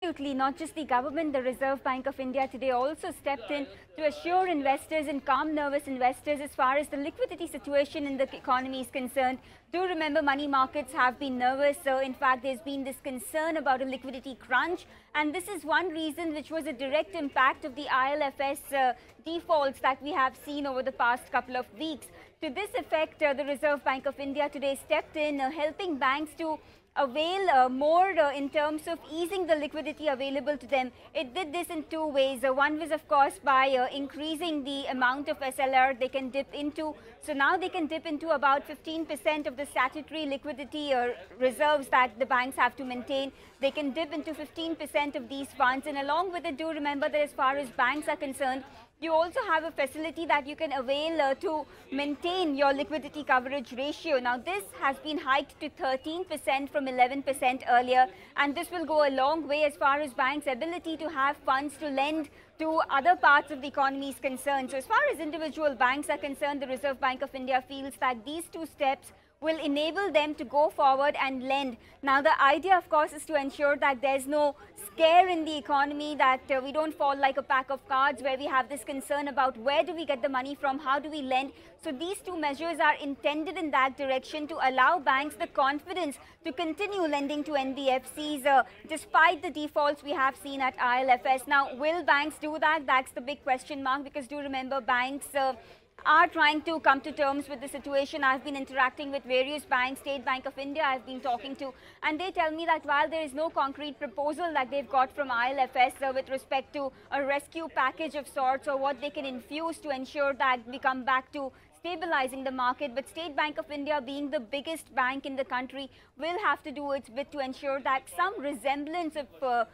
Absolutely, not just the government, the Reserve Bank of India today also stepped in to assure investors and calm nervous investors as far as the liquidity situation in the economy is concerned. Do remember, money markets have been nervous. So in fact, there's been this concern about a liquidity crunch, and this is one reason which was a direct impact of the ILFS defaults that we have seen over the past couple of weeks. To this effect, the Reserve Bank of India today stepped in, helping banks to avail more in terms of easing the liquidity available to them. It did this in two ways. One was, of course, by increasing the amount of SLR they can dip into. So now they can dip into about 15% of the statutory liquidity reserves that the banks have to maintain. They can dip into 15% of these funds. And along with it, do remember that as far as banks are concerned, you also have a facility that you can avail to maintain your liquidity coverage ratio. Now, this has been hiked to 13% from 11% earlier, and this will go a long way as far as banks' ability to have funds to lend to other parts of the economy is concerned. So as far as individual banks are concerned, the Reserve Bank of India feels that these two steps will enable them to go forward and lend. Now, the idea, of course, is to ensure that there's no scare in the economy, that we don't fall like a pack of cards where we have this concern about where do we get the money from, how do we lend. So these two measures are intended in that direction to allow banks the confidence to continue lending to NBFCs despite the defaults we have seen at ILFS. Now, will banks do that? That's the big question mark, because do remember, banks are trying to come to terms with the situation. I've been interacting with various banks, State Bank of India I've been talking to, and they tell me that while there is no concrete proposal that they've got from ILFS with respect to a rescue package of sorts or what they can infuse to ensure that we come back to stabilizing the market, but State Bank of India, being the biggest bank in the country, will have to do its bit to ensure that some resemblance of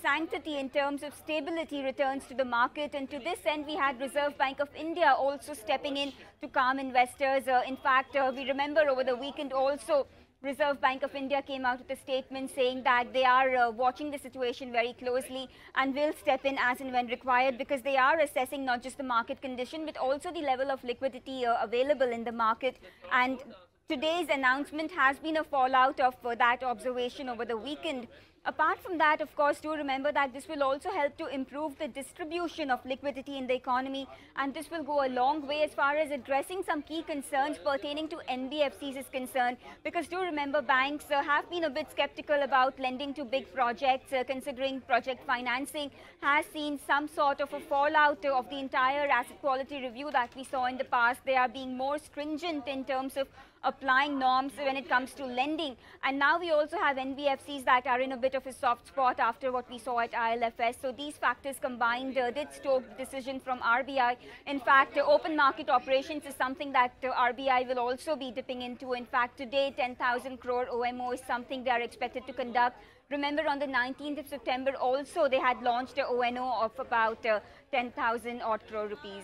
sanctity in terms of stability returns to the market. And to this end, we had Reserve Bank of India also stepping in to calm investors. In fact, we remember over the weekend also, Reserve Bank of India came out with a statement saying that they are watching the situation very closely and will step in as and when required, because they are assessing not just the market condition but also the level of liquidity available in the market. And today's announcement has been a fallout of that observation over the weekend. Apart from that, of course, do remember that this will also help to improve the distribution of liquidity in the economy, and this will go a long way as far as addressing some key concerns pertaining to NBFCs is concerned, because do remember, banks have been a bit skeptical about lending to big projects, considering project financing has seen some sort of a fallout of the entire asset quality review that we saw in the past. They are being more stringent in terms of applying norms when it comes to lending, and now we also have NBFCs that are in a bit of a soft spot after what we saw at ILFS. So these factors combined did stoke the decision from RBI. In fact, open market operations is something that RBI will also be dipping into. In fact, today 10,000 crore OMO is something they are expected to conduct. Remember, on the 19th of September also they had launched a ONO of about 10,000 odd crore rupees.